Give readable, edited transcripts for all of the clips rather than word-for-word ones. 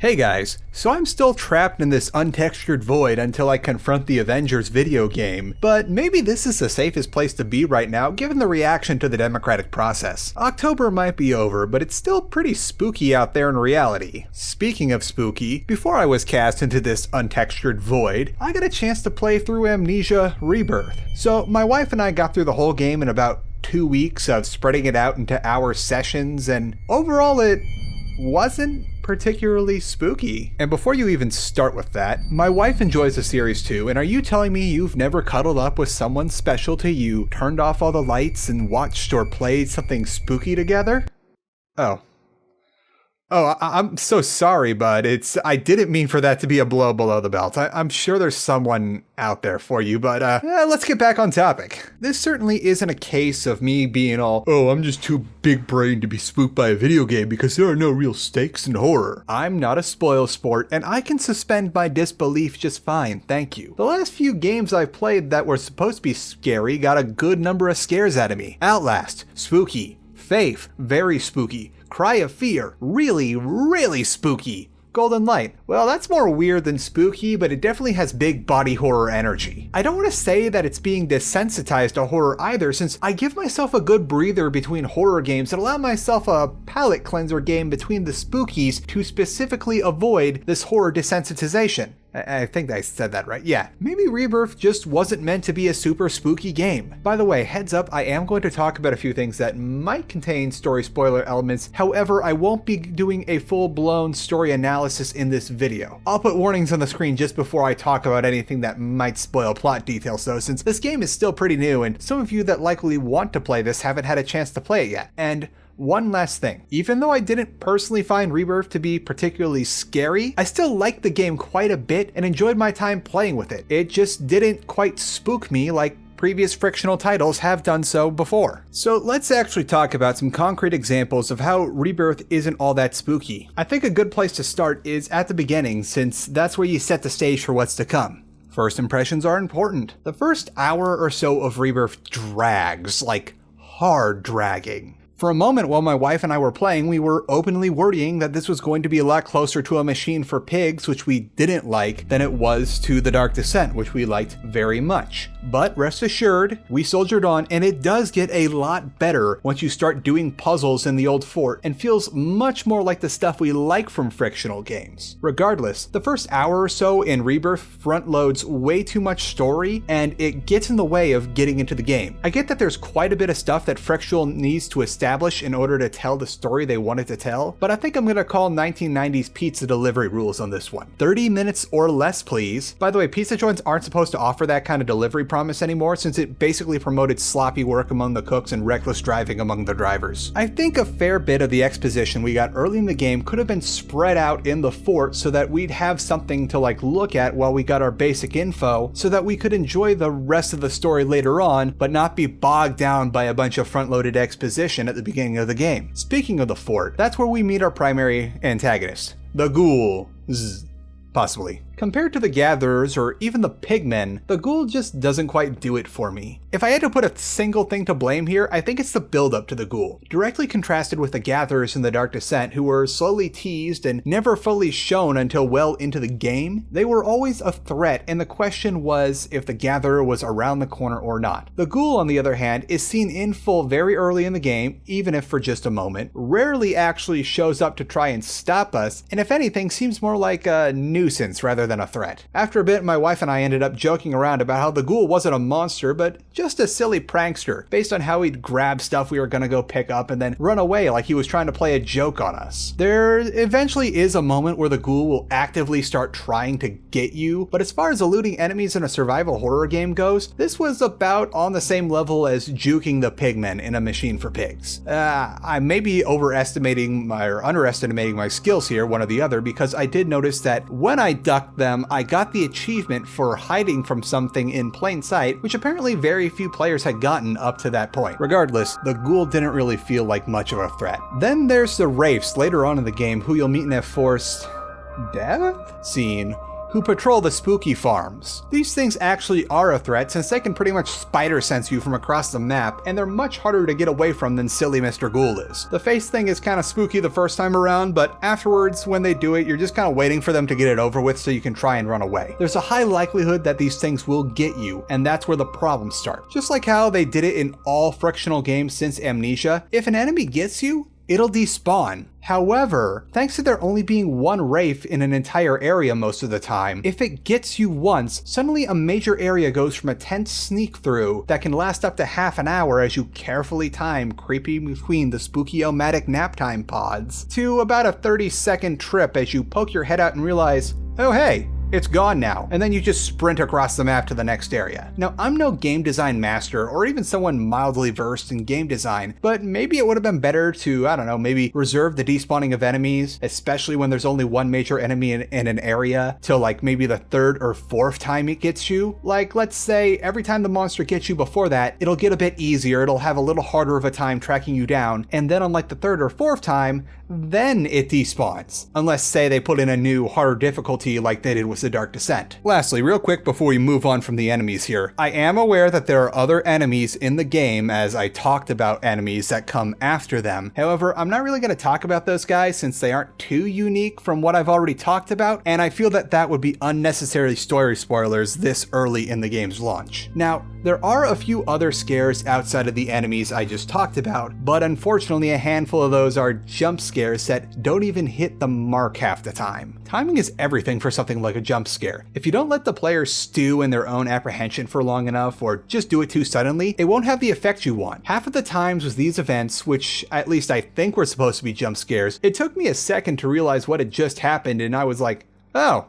Hey guys, so I'm still trapped in this untextured void until I confront the Avengers video game, but maybe this is the safest place to be right now given the reaction to the democratic process. October might be over, but it's still pretty spooky out there in reality. Speaking of spooky, before I was cast into this untextured void, I got a chance to play through Amnesia Rebirth. So my wife and I got through the whole game in about 2 weeks of spreading it out into hour sessions, and overall it wasn't particularly spooky. And before you even start with that, my wife enjoys the series too, and are you telling me you've never cuddled up with someone special to you, turned off all the lights, and watched or played something spooky together? I'm so sorry, bud. I didn't mean for that to be a blow below the belt. I'm sure there's someone out there for you, but let's get back on topic. This certainly isn't a case of me being all, I'm just too big-brained to be spooked by a video game because there are no real stakes in horror. I'm not a spoil sport, and I can suspend my disbelief just fine, thank you. The last few games I've played that were supposed to be scary got a good number of scares out of me. Outlast, spooky. Faith, very spooky. Cry of Fear, really, really spooky. Golden Light, well, that's more weird than spooky, but it definitely has big body horror energy. I don't want to say that it's being desensitized to horror either, since I give myself a good breather between horror games and allow myself a palate cleanser game between the spookies to specifically avoid this horror desensitization. I think I said that right. Yeah, maybe Rebirth just wasn't meant to be a super spooky game. By the way, heads up, I am going to talk about a few things that might contain story spoiler elements. However, I won't be doing a full-blown story analysis in this video. I'll put warnings on the screen just before I talk about anything that might spoil plot details though, since this game is still pretty new and some of you that likely want to play this haven't had a chance to play it yet. And one last thing, even though I didn't personally find Rebirth to be particularly scary, I still liked the game quite a bit and enjoyed my time playing with it. It just didn't quite spook me like previous Frictional titles have done so before. So let's actually talk about some concrete examples of how Rebirth isn't all that spooky. I think a good place to start is at the beginning, since that's where you set the stage for what's to come. First impressions are important. The first hour or so of Rebirth drags, like hard dragging. For a moment while my wife and I were playing, we were openly worrying that this was going to be a lot closer to a machine for pigs, which we didn't like, than it was to The Dark Descent, which we liked very much. But rest assured, we soldiered on, and it does get a lot better once you start doing puzzles in the old fort, and feels much more like the stuff we like from Frictional Games. Regardless, the first hour or so in Rebirth front loads way too much story, and it gets in the way of getting into the game. I get that there's quite a bit of stuff that Frictional needs to establish in order to tell the story they wanted to tell, but I think I'm gonna call 1990s pizza delivery rules on this one. 30 minutes or less, please. By the way, pizza joints aren't supposed to offer that kind of delivery promise anymore, since it basically promoted sloppy work among the cooks and reckless driving among the drivers. I think a fair bit of the exposition we got early in the game could have been spread out in the fort so that we'd have something to look at while we got our basic info, so that we could enjoy the rest of the story later on, but not be bogged down by a bunch of front-loaded exposition at the beginning of the game. Speaking of the fort, that's where we meet our primary antagonist, the ghouls. Possibly. Compared to the Gatherers or even the Pigmen, the Ghoul just doesn't quite do it for me. If I had to put a single thing to blame here, I think it's the build-up to the Ghoul. Directly contrasted with the Gatherers in The Dark Descent, who were slowly teased and never fully shown until well into the game, they were always a threat, and the question was if the Gatherer was around the corner or not. The Ghoul, on the other hand, is seen in full very early in the game, even if for just a moment, rarely actually shows up to try and stop us, and if anything seems more like a nuisance rather than a threat. After a bit, my wife and I ended up joking around about how the Ghoul wasn't a monster, but just a silly prankster, based on how he'd grab stuff we were gonna go pick up and then run away like he was trying to play a joke on us. There eventually is a moment where the Ghoul will actively start trying to get you, but as far as eluding enemies in a survival horror game goes, this was about on the same level as juking the pigmen in a machine for pigs. I may be overestimating or underestimating my skills here, one or the other, because I did notice that when I ducked them, I got the achievement for hiding from something in plain sight, which apparently very few players had gotten up to that point. Regardless, the Ghoul didn't really feel like much of a threat. Then there's the Wraiths later on in the game, who you'll meet in a forced death scene, who patrol the spooky farms. These things actually are a threat since they can pretty much spider sense you from across the map, and they're much harder to get away from than silly Mr. Ghoul is. The face thing is kind of spooky the first time around, but afterwards, when they do it, you're just kind of waiting for them to get it over with so you can try and run away. There's a high likelihood that these things will get you, and that's where the problems start. Just like how they did it in all Frictional Games since Amnesia, if an enemy gets you, it'll despawn. However, thanks to there only being one Wraith in an entire area most of the time, if it gets you once, suddenly a major area goes from a tense sneak through that can last up to half an hour as you carefully time creeping between the spooky-o-matic naptime pods, to about a 30-second trip as you poke your head out and realize, oh hey, it's gone now, and then you just sprint across the map to the next area. Now, I'm no game design master or even someone mildly versed in game design, but maybe it would have been better to, I don't know, maybe reserve the despawning of enemies, especially when there's only one major enemy in an area, till like maybe the third or fourth time it gets you. Like, let's say every time the monster gets you before that, it'll get a bit easier, it'll have a little harder of a time tracking you down, and then on like the third or fourth time, then it despawns. Unless, say, they put in a new, harder difficulty like they did with the Dark Descent. Lastly, real quick before we move on from the enemies here, I am aware that there are other enemies in the game, as I talked about enemies that come after them. However, I'm not really going to talk about those guys since they aren't too unique from what I've already talked about, and I feel that that would be unnecessary story spoilers this early in the game's launch. Now, there are a few other scares outside of the enemies I just talked about, but unfortunately a handful of those are jump scares that don't even hit the mark half the time. Timing is everything for something like a jump scare. If you don't let the player stew in their own apprehension for long enough, or just do it too suddenly, it won't have the effect you want. Half of the times with these events, which at least I think were supposed to be jump scares, it took me a second to realize what had just happened and I was like, oh,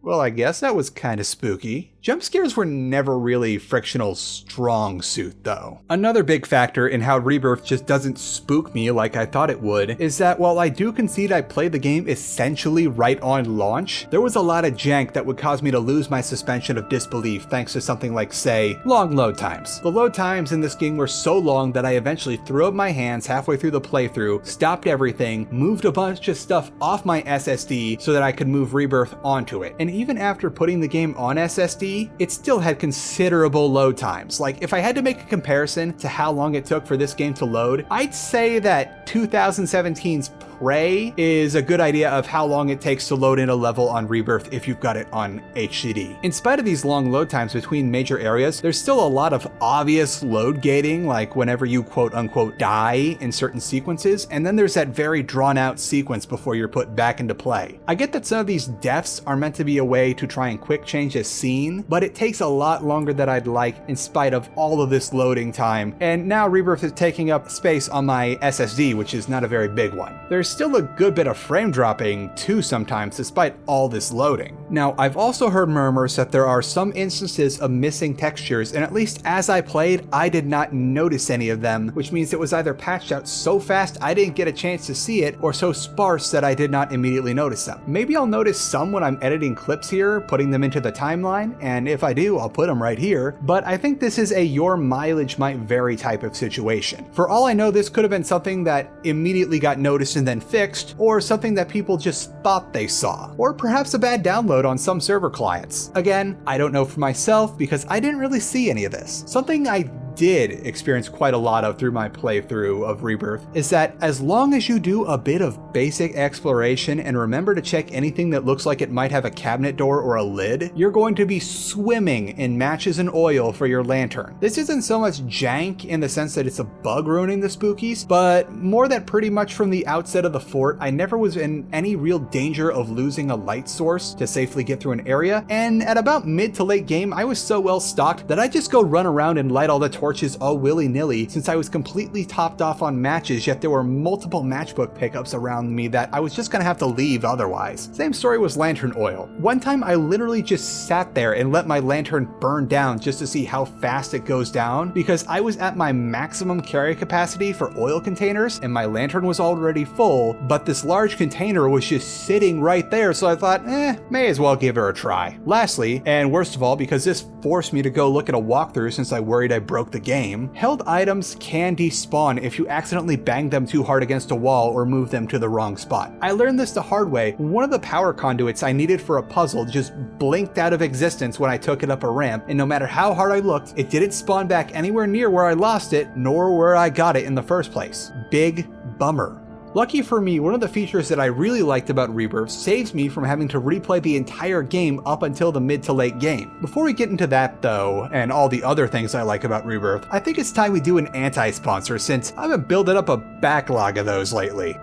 well, I guess that was kind of spooky. Jump scares were never really Frictional's strong suit, though. Another big factor in how Rebirth just doesn't spook me like I thought it would is that while I do concede I played the game essentially right on launch, there was a lot of jank that would cause me to lose my suspension of disbelief thanks to something like, say, long load times. The load times in this game were so long that I eventually threw up my hands halfway through the playthrough, stopped everything, moved a bunch of stuff off my SSD so that I could move Rebirth onto it. And even after putting the game on SSD, it still had considerable load times. Like, if I had to make a comparison to how long it took for this game to load, I'd say that 2017's Prey is a good idea of how long it takes to load in a level on Rebirth if you've got it on HDD. In spite of these long load times between major areas, there's still a lot of obvious load gating, like whenever you quote unquote die in certain sequences, and then there's that very drawn out sequence before you're put back into play. I get that some of these deaths are meant to be a way to try and quick change a scene, but it takes a lot longer than I'd like in spite of all of this loading time, and now Rebirth is taking up space on my SSD, which is not a very big one. There's still a good bit of frame dropping too sometimes despite all this loading. Now, I've also heard murmurs that there are some instances of missing textures, and at least as I played, I did not notice any of them, which means it was either patched out so fast I didn't get a chance to see it, or so sparse that I did not immediately notice them. Maybe I'll notice some when I'm editing clips here, putting them into the timeline, and if I do, I'll put them right here, but I think this is a your mileage might vary type of situation. For all I know, this could have been something that immediately got noticed and then fixed, or something that people just thought they saw, or perhaps a bad download on some server clients. Again, I don't know for myself because I didn't really see any of this. Something I did experience quite a lot of through my playthrough of Rebirth is that as long as you do a bit of basic exploration and remember to check anything that looks like it might have a cabinet door or a lid, you're going to be swimming in matches and oil for your lantern. This isn't so much jank in the sense that it's a bug ruining the spookies, but more that pretty much from the outset of the fort, I never was in any real danger of losing a light source to safely get through an area, and at about mid to late game, I was so well stocked that I just go run around and light all the torches all willy-nilly since I was completely topped off on matches, yet there were multiple matchbook pickups around me that I was just gonna have to leave otherwise. Same story was lantern oil. One time I literally just sat there and let my lantern burn down just to see how fast it goes down because I was at my maximum carry capacity for oil containers and my lantern was already full, but this large container was just sitting right there, so I thought, may as well give her a try. Lastly, and worst of all because this forced me to go look at a walkthrough since I worried I broke the game, held items can despawn if you accidentally bang them too hard against a wall or move them to the wrong spot. I learned this the hard way when one of the power conduits I needed for a puzzle just blinked out of existence when I took it up a ramp, and no matter how hard I looked, it didn't spawn back anywhere near where I lost it, nor where I got it in the first place. Big bummer. Lucky for me, one of the features that I really liked about Rebirth saves me from having to replay the entire game up until the mid to late game. Before we get into that though, and all the other things I like about Rebirth, I think it's time we do an anti-sponsor since I've been building up a backlog of those lately.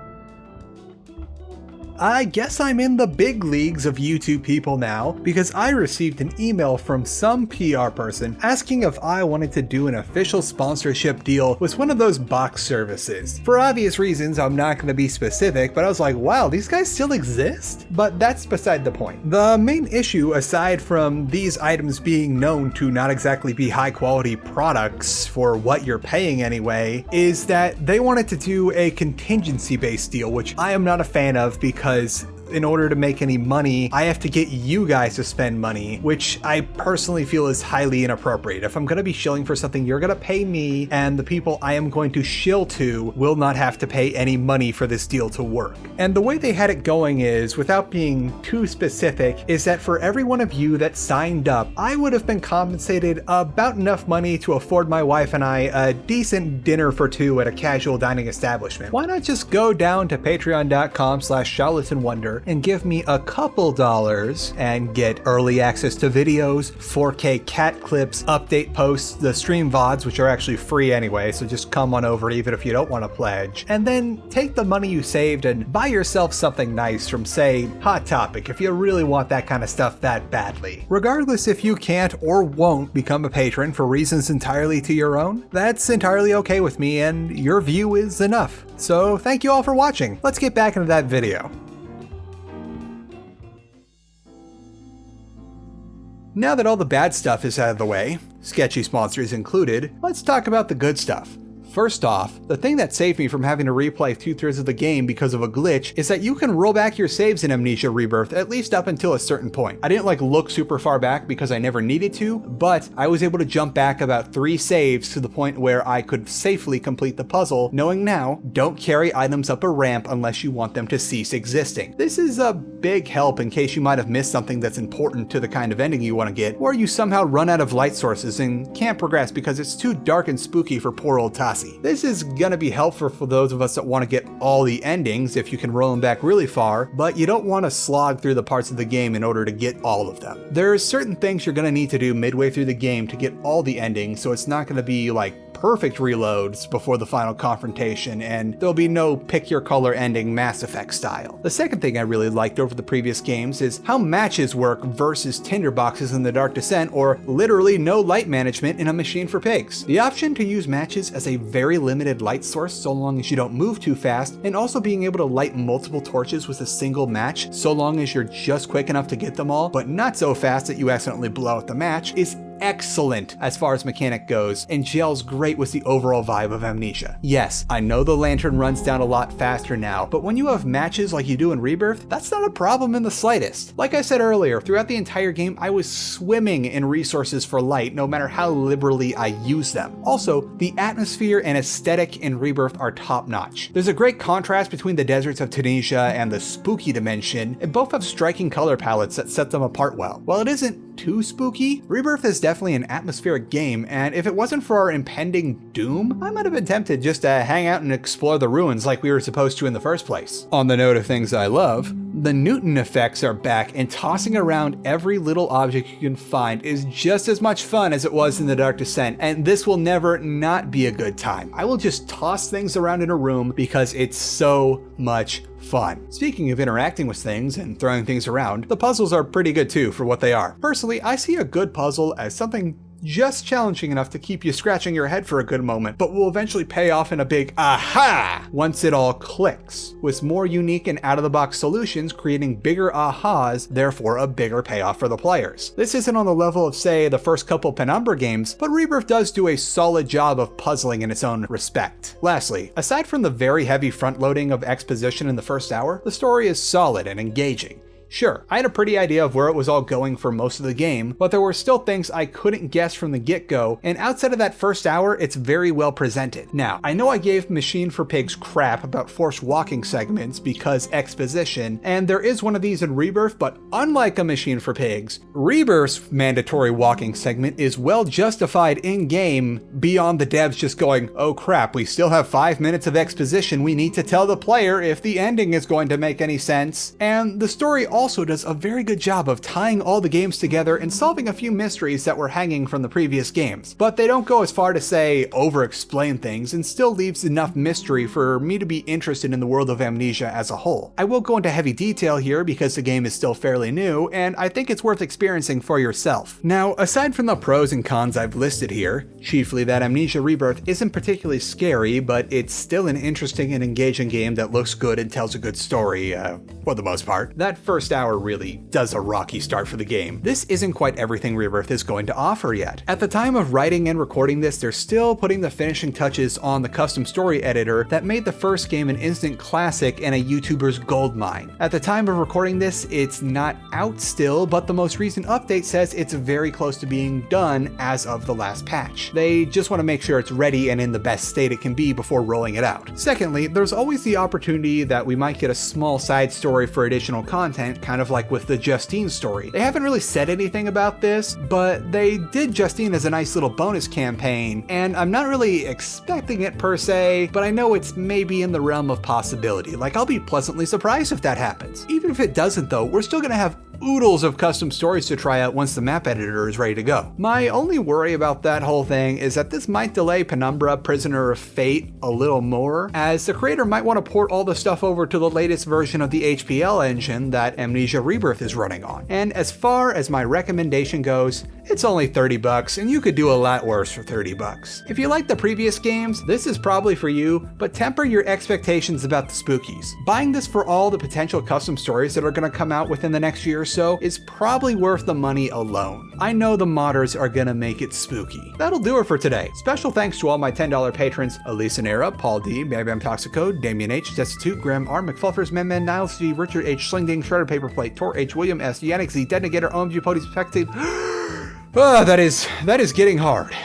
I guess I'm in the big leagues of YouTube people now because I received an email from some PR person asking if I wanted to do an official sponsorship deal with one of those box services. For obvious reasons, I'm not going to be specific, but I was like, wow, these guys still exist? But that's beside the point. The main issue, aside from these items being known to not exactly be high quality products for what you're paying anyway, is that they wanted to do a contingency based deal, which I am not a fan of because in order to make any money, I have to get you guys to spend money, which I personally feel is highly inappropriate. If I'm going to be shilling for something, you're going to pay me, and the people I am going to shill to will not have to pay any money for this deal to work. And the way they had it going is, without being too specific, is that for every one of you that signed up, I would have been compensated about enough money to afford my wife and I a decent dinner for two at a casual dining establishment. Why not just go down to patreon.com/charlatanwonder and give me a couple dollars and get early access to videos, 4K cat clips, update posts, the stream VODs, which are actually free anyway, so just come on over even if you don't want to pledge, and then take the money you saved and buy yourself something nice from, say, Hot Topic if you really want that kind of stuff that badly. Regardless if you can't or won't become a patron for reasons entirely to your own, that's entirely okay with me, and your view is enough. So thank you all for watching. Let's get back into that video. Now that all the bad stuff is out of the way, sketchy sponsors included, let's talk about the good stuff. First off, the thing that saved me from having to replay 2/3 of the game because of a glitch is that you can roll back your saves in Amnesia Rebirth at least up until a certain point. I didn't look super far back because I never needed to, but I was able to jump back about 3 saves to the point where I could safely complete the puzzle, knowing now, don't carry items up a ramp unless you want them to cease existing. This is a big help in case you might have missed something that's important to the kind of ending you want to get, or you somehow run out of light sources and can't progress because it's too dark and spooky for poor old Tassi. This is gonna be helpful for those of us that want to get all the endings if you can roll them back really far, but you don't want to slog through the parts of the game in order to get all of them. There's certain things you're gonna need to do midway through the game to get all the endings, so it's not gonna be like perfect reloads before the final confrontation, and there'll be no pick your color ending Mass Effect style. The second thing I really liked over the previous games is how matches work versus tinderboxes in the Dark Descent, or literally no light management in A Machine for Pigs. The option to use matches as a very limited light source so long as you don't move too fast, and also being able to light multiple torches with a single match so long as you're just quick enough to get them all, but not so fast that you accidentally blow out the match, is excellent as far as mechanic goes, and gels great with the overall vibe of Amnesia. Yes, I know the lantern runs down a lot faster now, but when you have matches like you do in Rebirth, that's not a problem in the slightest. Like I said earlier, throughout the entire game, I was swimming in resources for light, no matter how liberally I use them. Also, the atmosphere and aesthetic in Rebirth are top-notch. There's a great contrast between the deserts of Tunisia and the spooky dimension, and both have striking color palettes that set them apart well. While it isn't too spooky, Rebirth is definitely an atmospheric game, and if it wasn't for our impending doom, I might have been tempted just to hang out and explore the ruins like we were supposed to in the first place. On the note of things I love, the Newton effects are back, and tossing around every little object you can find is just as much fun as it was in the Dark Descent, and this will never not be a good time. I will just toss things around in a room because it's so much fun. Speaking of interacting with things and throwing things around, the puzzles are pretty good too for what they are. Personally, I see a good puzzle as something just challenging enough to keep you scratching your head for a good moment, but will eventually pay off in a big aha once it all clicks, with more unique and out-of-the-box solutions creating bigger ahas, therefore a bigger payoff for the players. This isn't on the level of, say, the first couple Penumbra games, but Rebirth does do a solid job of puzzling in its own respect. Lastly, aside from the very heavy front-loading of exposition in the first hour, the story is solid and engaging. Sure, I had a pretty idea of where it was all going for most of the game, but there were still things I couldn't guess from the get-go, and outside of that first hour, it's very well presented. Now, I know I gave Machine for Pigs crap about forced walking segments because exposition, and there is one of these in Rebirth, but unlike a Machine for Pigs, Rebirth's mandatory walking segment is well justified in-game beyond the devs just going, oh crap, we still have 5 minutes of exposition we need to tell the player if the ending is going to make any sense. And the story also does a very good job of tying all the games together and solving a few mysteries that were hanging from the previous games. But they don't go as far to say over-explain things and still leaves enough mystery for me to be interested in the world of Amnesia as a whole. I won't go into heavy detail here because the game is still fairly new, and I think it's worth experiencing for yourself. Now, aside from the pros and cons I've listed here, chiefly that Amnesia Rebirth isn't particularly scary, but it's still an interesting and engaging game that looks good and tells a good story, for the most part. That first hour really does a rocky start for the game. This isn't quite everything Rebirth is going to offer yet. At the time of writing and recording this, they're still putting the finishing touches on the custom story editor that made the first game an instant classic and a YouTuber's goldmine. At the time of recording this, it's not out still, but the most recent update says it's very close to being done as of the last patch. They just want to make sure it's ready and in the best state it can be before rolling it out. Secondly, there's always the opportunity that we might get a small side story for additional content, kind of like with the Justine story. They haven't really said anything about this, but they did Justine as a nice little bonus campaign, and I'm not really expecting it per se, but I know it's maybe in the realm of possibility. Like, I'll be pleasantly surprised if that happens. Even if it doesn't though, we're still gonna have oodles of custom stories to try out once the map editor is ready to go. My only worry about that whole thing is that this might delay Penumbra: Prisoner of Fate a little more, as the creator might want to port all the stuff over to the latest version of the HPL engine that Amnesia Rebirth is running on. And as far as my recommendation goes, it's only $30 and you could do a lot worse for $30. If you like the previous games, this is probably for you, but temper your expectations about the spookies. Buying this for all the potential custom stories that are going to come out within the next year or so is probably worth the money alone. I know the modders are gonna make it spooky. That'll do it for today. Special thanks to all my $10 patrons: Elisa Nera, Paul D, Bam Toxico, Damien H, Destitute, Graham R, McFluffers, Men, Niles G, Richard H, Slingding, Shredder Paperplate, Tor H, William S, Yannick Z, Detonator, OMG Pody Spectate. That is getting hard.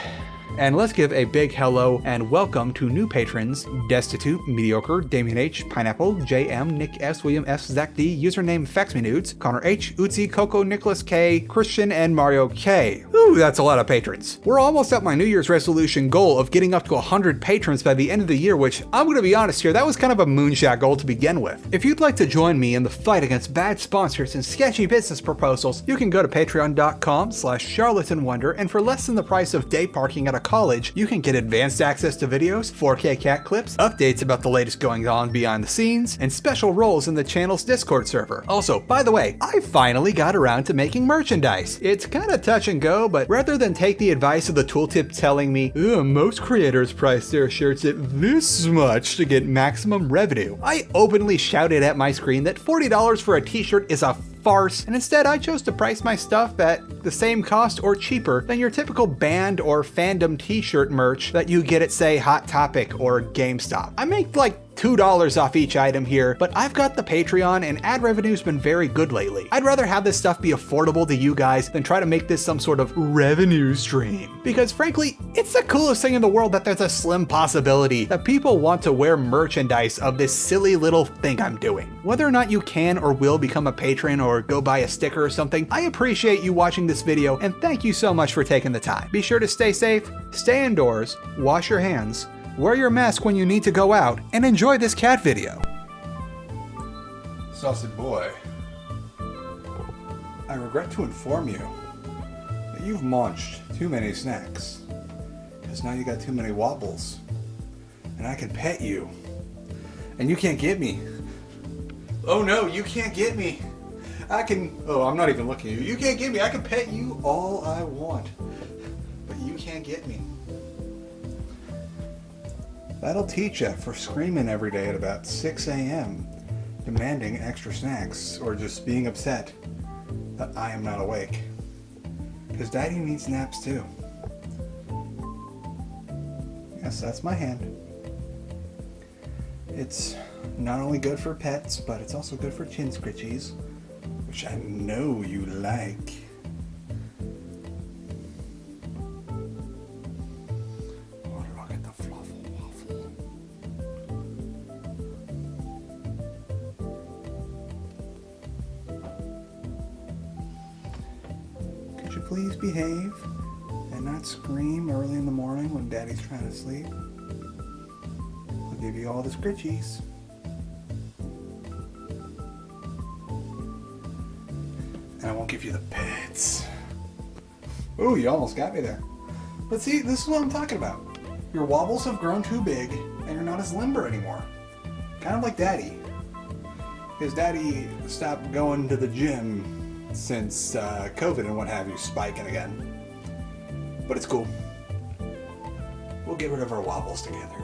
And let's give a big hello and welcome to new patrons: Destitute, Mediocre, Damien H, Pineapple, JM, Nick S, William F, Zach D, username FaxMeNudes, Connor H, Uzi, Coco, Nicholas K, Christian, and Mario K. Ooh, that's a lot of patrons. We're almost at my New Year's resolution goal of getting up to 100 patrons by the end of the year, which I'm gonna be honest here, that was kind of a moonshot goal to begin with. If you'd like to join me in the fight against bad sponsors and sketchy business proposals, you can go to patreon.com/charlatanwonder, and for less than the price of day parking at a college, you can get advanced access to videos, 4K cat clips, updates about the latest going on behind the scenes, and special roles in the channel's Discord server. Also, by the way, I finally got around to making merchandise. It's kinda touch and go, but rather than take the advice of the tooltip telling me, most creators price their shirts at this much to get maximum revenue, I openly shouted at my screen that $40 for a t-shirt is a farce, and instead I chose to price my stuff at the same cost or cheaper than your typical band or fandom t-shirt merch that you get at, say, Hot Topic or GameStop. I make like $2 off each item here, but I've got the Patreon and ad revenue's been very good lately. I'd rather have this stuff be affordable to you guys than try to make this some sort of revenue stream. Because frankly, it's the coolest thing in the world that there's a slim possibility that people want to wear merchandise of this silly little thing I'm doing. Whether or not you can or will become a patron or go buy a sticker or something, I appreciate you watching this video and thank you so much for taking the time. Be sure to stay safe, stay indoors, wash your hands, wear your mask when you need to go out, and enjoy this cat video. Saucy boy, I regret to inform you that you've munched too many snacks, because now you got too many wobbles, and I can pet you, and you can't get me. Oh no, you can't get me. I'm not even looking at you. You can't get me. I can pet you all I want, but you can't get me. That'll teach you for screaming every day at about 6 a.m., demanding extra snacks, or just being upset that I am not awake. Because Daddy needs naps too. Yes, that's my hand. It's not only good for pets, but it's also good for chin scritchies. which I know you like. Oh, look at the fluffle waffle. Could you please behave and not scream early in the morning when Daddy's trying to sleep? I'll give you all the scritchies. And I won't give you the pets. Ooh, you almost got me there. But see, this is what I'm talking about. Your wobbles have grown too big, and you're not as limber anymore. Kind of like Daddy. Because Daddy stopped going to the gym since COVID and what have you spiking again. But it's cool. We'll get rid of our wobbles together.